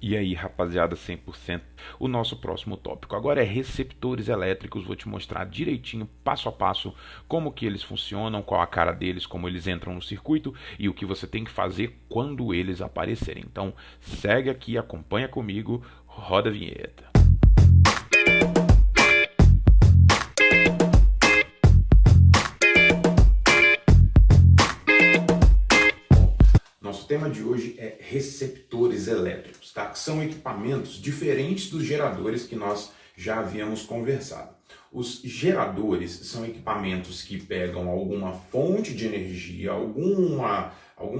E aí, rapaziada, 100%. O nosso próximo tópico agora é receptores elétricos. Vou te mostrar direitinho, passo a passo, como que eles funcionam, qual a cara deles, como eles entram no circuito e o que você tem que fazer quando eles aparecerem. Então, segue aqui, acompanha comigo, roda a vinheta. Nosso tema de hoje é receptores elétricos, tá? Que são equipamentos diferentes dos geradores que nós já havíamos conversado. Os geradores são equipamentos que pegam alguma fonte de energia, alguma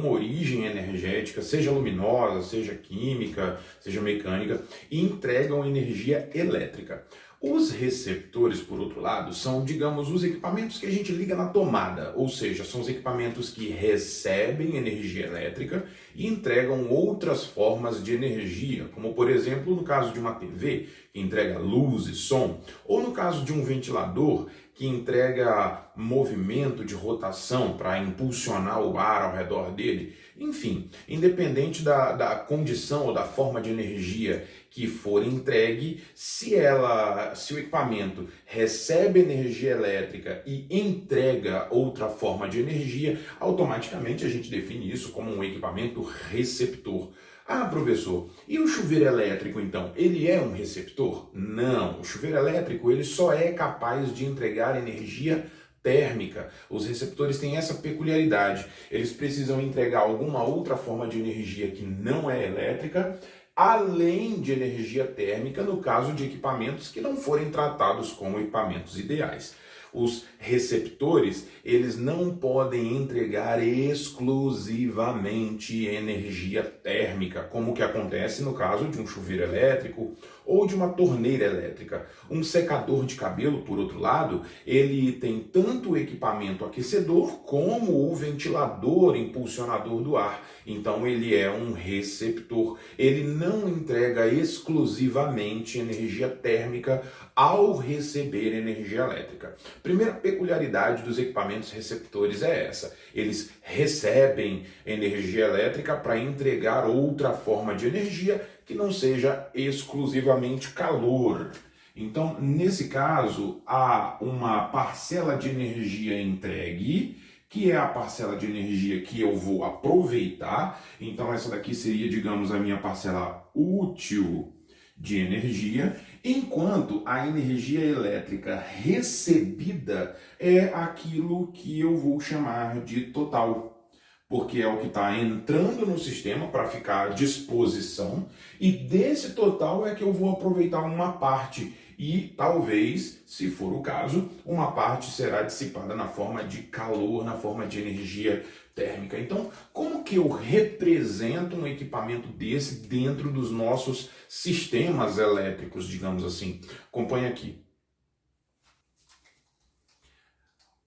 origem energética, seja luminosa, seja química, seja mecânica, e entregam energia elétrica. Os receptores, por outro lado, são, digamos, os equipamentos que a gente liga na tomada, ou seja, são os equipamentos que recebem energia elétrica e entregam outras formas de energia, como, por exemplo, no caso de uma TV, que entrega luz e som, ou no caso de um ventilador, que entrega movimento de rotação para impulsionar o ar ao redor dele. Enfim, independente da condição ou da forma de energia que for entregue, se o equipamento recebe energia elétrica e entrega outra forma de energia, automaticamente a gente define isso como um equipamento receptor. Ah, professor, e o chuveiro elétrico, então, ele é um receptor? Não, o chuveiro elétrico ele só é capaz de entregar energia térmica. Os receptores têm essa peculiaridade. Eles precisam entregar alguma outra forma de energia que não é elétrica, além de energia térmica, no caso de equipamentos que não forem tratados como equipamentos ideais. Os receptores, eles não podem entregar exclusivamente energia térmica, como que acontece no caso de um chuveiro elétrico ou de uma torneira elétrica. Um secador de cabelo, por outro lado, ele tem tanto o equipamento aquecedor como o ventilador impulsionador do ar. Então ele é um receptor. Ele não entrega exclusivamente energia térmica ao receber energia elétrica. Primeira peculiaridade dos equipamentos receptores é essa. Eles recebem energia elétrica para entregar outra forma de energia que não seja exclusivamente calor. Então, nesse caso, há uma parcela de energia entregue, que é a parcela de energia que eu vou aproveitar. Então, essa daqui seria, digamos, a minha parcela útil de energia, enquanto a energia elétrica recebida é aquilo que eu vou chamar de total, porque é o que está entrando no sistema para ficar à disposição, e desse total é que eu vou aproveitar uma parte, e talvez, se for o caso, uma parte será dissipada na forma de calor, na forma de energia térmica. Então, como que eu represento um equipamento desse dentro dos nossos sistemas elétricos, digamos assim? Acompanhe aqui.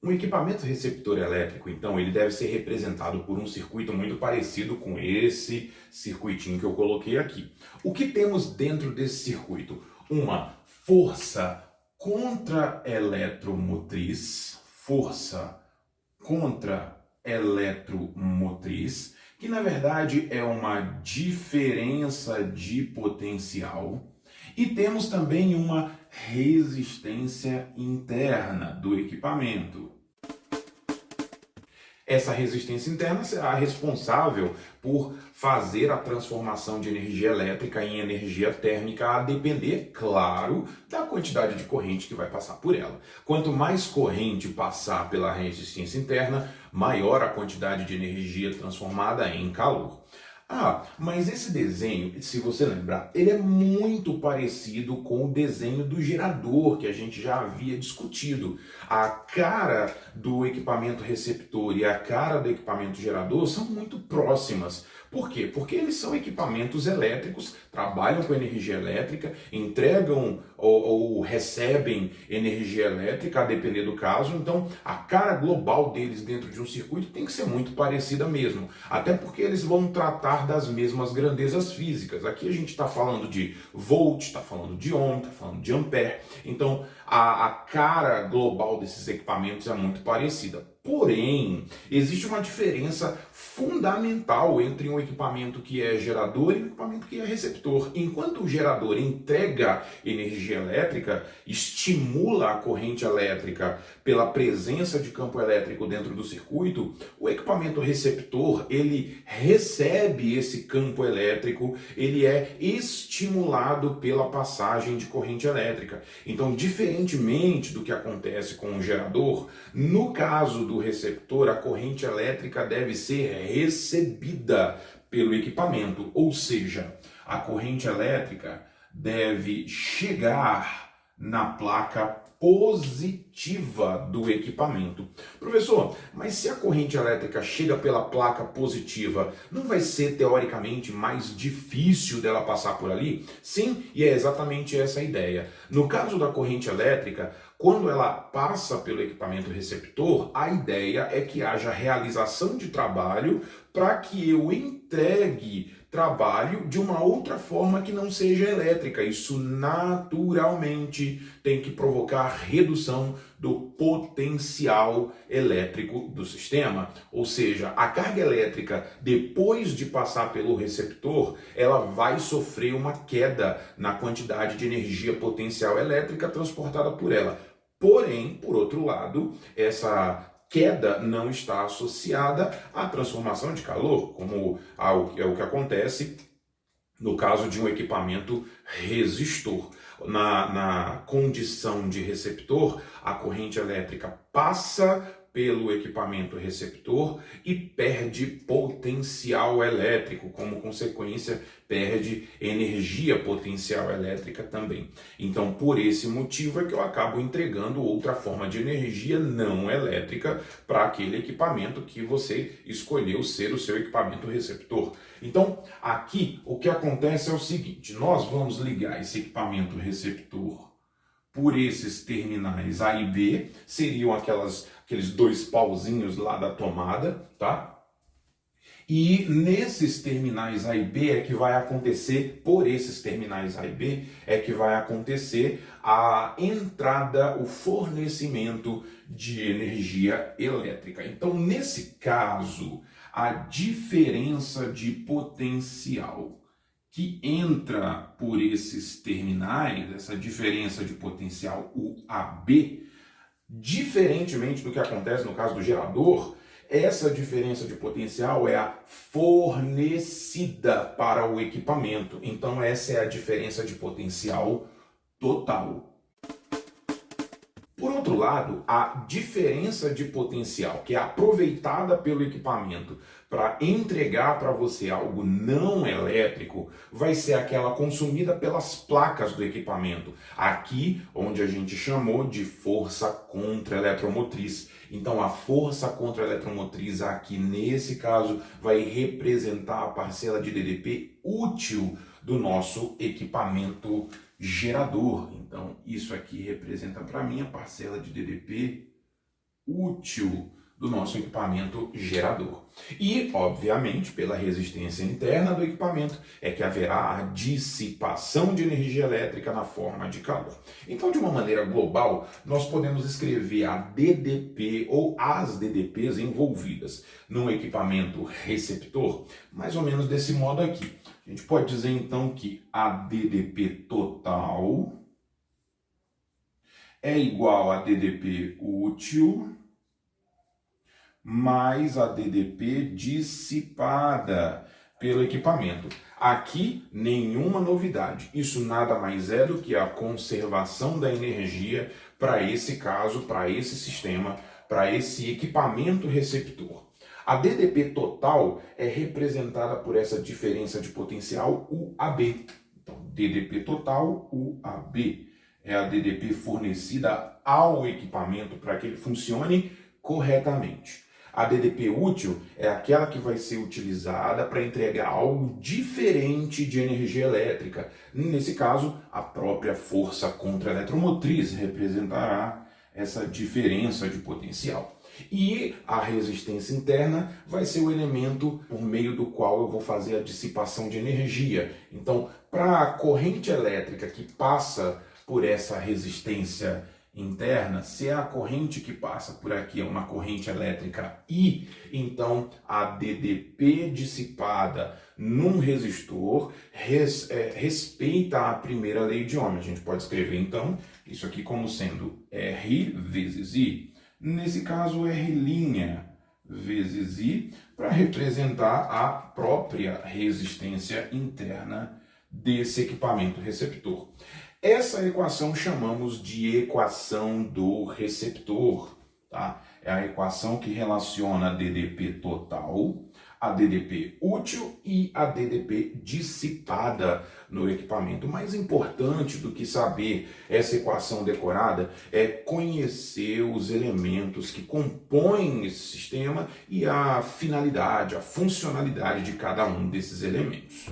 Um equipamento receptor elétrico, então, ele deve ser representado por um circuito muito parecido com esse circuitinho que eu coloquei aqui. O que temos dentro desse circuito? Uma força contra-eletromotriz, que na verdade é uma diferença de potencial, e temos também uma resistência interna do equipamento. Essa resistência interna será responsável por fazer a transformação de energia elétrica em energia térmica, a depender, claro, da quantidade de corrente que vai passar por ela. Quanto mais corrente passar pela resistência interna, maior a quantidade de energia transformada em calor. Ah, mas esse desenho, se você lembrar, ele é muito parecido com o desenho do gerador que a gente já havia discutido. A cara do equipamento receptor e a cara do equipamento gerador são muito próximas. Por quê? Porque eles são equipamentos elétricos, trabalham com energia elétrica, entregam ou recebem energia elétrica, a depender do caso. Então, a cara global deles dentro de um circuito tem que ser muito parecida mesmo. Até porque eles vão tratar das mesmas grandezas físicas. Aqui a gente está falando de volt, está falando de ohm, está falando de ampere. Então, a cara global desses equipamentos é muito parecida. Porém, existe uma diferença fundamental entre um equipamento que é gerador e um equipamento que é receptor. Enquanto o gerador entrega energia elétrica, estimula a corrente elétrica pela presença de campo elétrico dentro do circuito, o equipamento receptor, ele recebe esse campo elétrico, ele é estimulado pela passagem de corrente elétrica. Então, diferentemente do que acontece com o gerador, no caso do receptor, a corrente elétrica deve ser recebida pelo equipamento, ou seja, a corrente elétrica deve chegar na placa positiva do equipamento. Professor, mas se a corrente elétrica chega pela placa positiva, não vai ser teoricamente mais difícil dela passar por ali? Sim, e é exatamente essa a ideia. No caso da corrente elétrica, quando ela passa pelo equipamento receptor, a ideia é que haja realização de trabalho para que eu entregue trabalho de uma outra forma que não seja elétrica. Isso naturalmente tem que provocar redução do potencial elétrico do sistema. Ou seja, a carga elétrica, depois de passar pelo receptor, ela vai sofrer uma queda na quantidade de energia potencial elétrica transportada por ela. Porém, por outro lado, essa queda não está associada à transformação de calor, como é o que acontece no caso de um equipamento resistor. Na condição de receptor, a corrente elétrica passa pelo equipamento receptor e perde potencial elétrico, como consequência, perde energia potencial elétrica também. Então, por esse motivo é que eu acabo entregando outra forma de energia não elétrica para aquele equipamento que você escolheu ser o seu equipamento receptor. Então, aqui o que acontece é o seguinte: nós vamos ligar esse equipamento receptor por esses terminais A e B, seriam aqueles dois pauzinhos lá da tomada, tá? E nesses terminais A e B é que vai acontecer, por esses terminais A e B, é que vai acontecer a entrada, o fornecimento de energia elétrica. Então, nesse caso, a diferença de potencial que entra por esses terminais, essa diferença de potencial UAB, diferentemente do que acontece no caso do gerador, essa diferença de potencial é a fornecida para o equipamento. Então essa é a diferença de potencial total. Por outro lado, a diferença de potencial que é aproveitada pelo equipamento para entregar para você algo não elétrico vai ser aquela consumida pelas placas do equipamento. Aqui, onde a gente chamou de força contra-eletromotriz. Então, a força contra-eletromotriz aqui, nesse caso, vai representar a parcela de DDP útil do nosso equipamento gerador. Então, isso aqui representa para mim a parcela de DDP útil do nosso equipamento gerador. E, obviamente, pela resistência interna do equipamento, é que haverá a dissipação de energia elétrica na forma de calor. Então, de uma maneira global, nós podemos escrever a DDP ou as DDPs envolvidas num equipamento receptor, mais ou menos desse modo aqui. A gente pode dizer, então, que a DDP total é igual a DDP útil mais a DDP dissipada pelo equipamento. Aqui, nenhuma novidade. Isso nada mais é do que a conservação da energia para esse caso, para esse sistema, para esse equipamento receptor. A DDP total é representada por essa diferença de potencial UAB. Então, DDP total, UAB, é a DDP fornecida ao equipamento para que ele funcione corretamente. A DDP útil é aquela que vai ser utilizada para entregar algo diferente de energia elétrica. Nesse caso, a própria força contra-eletromotriz representará essa diferença de potencial. E a resistência interna vai ser o elemento por meio do qual eu vou fazer a dissipação de energia. Então, para a corrente elétrica que passa por essa resistência interna, se a corrente que passa por aqui é uma corrente elétrica I, então a DDP dissipada num resistor respeita a primeira lei de Ohm. A gente pode escrever então isso aqui como sendo R vezes I. Nesse caso, R' vezes I, para representar a própria resistência interna desse equipamento receptor. Essa equação chamamos de equação do receptor, tá? É a equação que relaciona a DDP total, a DDP útil e a DDP dissipada no equipamento. Mais importante do que saber essa equação decorada é conhecer os elementos que compõem esse sistema e a finalidade, a funcionalidade de cada um desses elementos.